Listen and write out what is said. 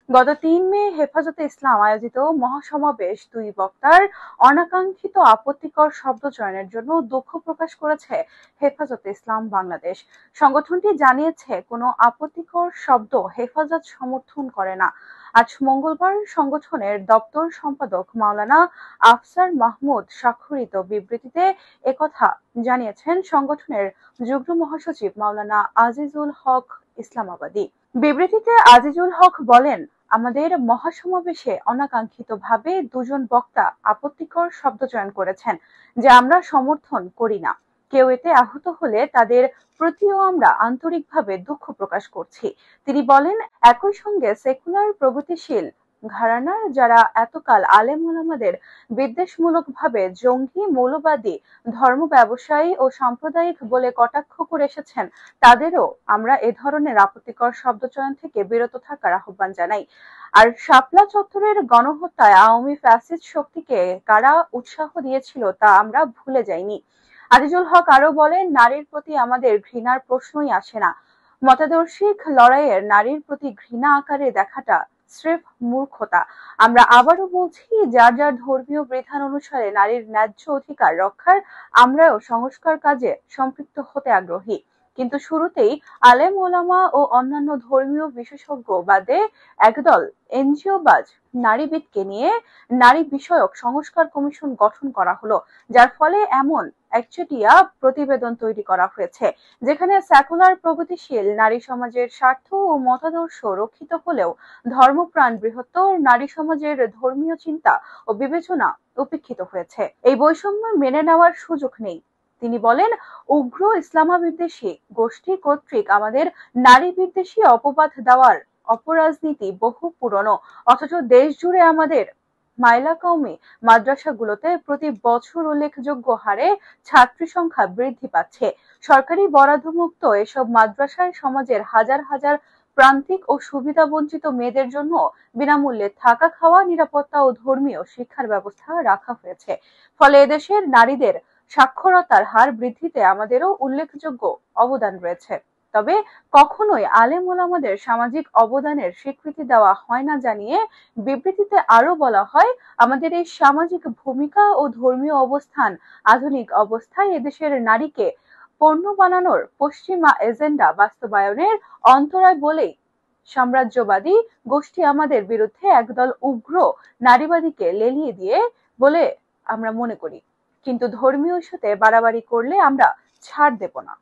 গত ৩ মে হেফাজতে ইসলাম আয়োজিত মহাসমাবেশ দুই বক্তার অনাকাঙ্ক্ষিত আপত্তিকর শব্দ চয়নের জন্য দুঃখ প্রকাশ করেছে হেফাজতে ইসলাম বাংলাদেশ। সংগঠনটি জানিয়েছে, কোনো আপত্তিকর শব্দ হেফাজত সমর্থন করে না। আজ মঙ্গলবার সংগঠনের দপ্তর সম্পাদক মাওলানা আফসার মাহমুদ স্বাক্ষরিত বিবৃতিতে একথা জানিয়েছেন সংগঠনের যুগ্ম মহাসচিব মাওলানা আজিজুল হক ইসলামাবাদী। বিবৃতিতে আজিজুল হক বলেন, আমাদের মহাসমাবেশে অনাকাঙ্ক্ষিতভাবে দুজন বক্তা আপত্তিকর শব্দচয়ন করেছেন, যা আমরা সমর্থন করি না। কেউ এতে আহত হলে তাদের প্রতিও আমরা আন্তরিকভাবে দুঃখ প্রকাশ করছি। তিনি বলেন, একই সঙ্গে সেকুলার প্রগতিশীল ঘরানার যারা এতকাল আলেম ওলামাদের বিদ্বেষমূলকভাবে জঙ্গি, মৌলবাদী, ধর্ম ব্যবসায়ী ও সাম্প্রদায়িক বলে কটাক্ষ করে এসেছেন, তাদেরও আমরা এ ধরনের আপত্তিকর শব্দচয়ন থেকে বিরত থাকার আহ্বান জানাই। আর শাপলা চত্বরের গণহত্যায় আওয়ামী ফ্যাসিস্ট শক্তিকে কারা উৎসাহ দিয়েছিল তা আমরা ভুলে যাইনি। আজিজুল হক আরো বলেন, নারীর প্রতি আমাদের ঘৃণার প্রশ্নই আসে না। মতাদর্শিক লড়াইয়ের নারীর প্রতি ঘৃণা আকারে দেখাটা স্রেফ মূর্খতা। আমরা আবারও বলছি, যার যার ধর্মীয় বিধান অনুসারে নারীর ন্যায্য অধিকার রক্ষার আমরাও সংস্কার কাজে সম্পৃক্ত হতে আগ্রহী। কিন্তু শুরুতেই আলেম ওলামা ও অন্যান্য ধর্মীয় বিশেষজ্ঞ বাদে একদল এনজিওবাজ নারীবিদকে নিয়ে নারী বিষয়ক সংস্কার কমিশন গঠন করা হলো, যার ফলে এমন একচেটিয়া প্রতিবেদন তৈরি করা হয়েছে, যেখানে সেকুলার প্রগতিশীল নারী সমাজের স্বার্থ ও মতাদর্শ রক্ষিত হলেও ধর্মপ্রাণ বৃহত্তর নারী সমাজের ধর্মীয় চিন্তা ও বিবেচনা উপেক্ষিত হয়েছে। এই বৈষম্য মেনে নেওয়ার সুযোগ নেই। তিনি বলেন, উগ্র ইসলামবিদ্বেষী গোষ্ঠী কর্তৃক আমাদের নারী বিদ্বেষী অপবাদ দেওয়ার অপরাজনীতি বহু পুরনো, অথচ দেশ জুড়ে আমাদের মাইলা কওমি মাদ্রাসাগুলোতে প্রতি বছর উল্লেখযোগ্য হারে ছাত্রী সংখ্যা বৃদ্ধি পাচ্ছে। সরকারি বরাদ্দমুক্ত এসব মাদ্রাসায় সমাজের হাজার হাজার প্রান্তিক ও সুবিধাবঞ্চিত মেয়েদের জন্য বিনামূল্যে থাকা, খাওয়া, নিরাপত্তা ও ধর্মীয় শিক্ষার ব্যবস্থা রাখা হয়েছে। ফলে এদেশের নারীদের সাক্ষরতার হার বৃদ্ধিতে আমাদেরও উল্লেখযোগ্য অবদান রয়েছে। তবে কখনোই আলেম ওলামাদের সামাজিক অবদানের স্বীকৃতি দেওয়া হয় না জানিয়ে বিবৃতিতে আরো বলা হয়, আমাদের এই সামাজিক ভূমিকা ও ধর্মীয় অবস্থান আধুনিক অবস্থায় এদেশের নারীকে পণ্য বানানোর পশ্চিমা এজেন্ডা বাস্তবায়নের অন্তরায় বলেই সাম্রাজ্যবাদী গোষ্ঠী আমাদের বিরুদ্ধে একদল উগ্র নারীবাদীকে লেলিয়ে দিয়ে বলে আমরা মনে করি। কিন্তু ধর্মীয় ইস্যুতে বাড়াবাড়ি করলে আমরা ছাড় দেব না।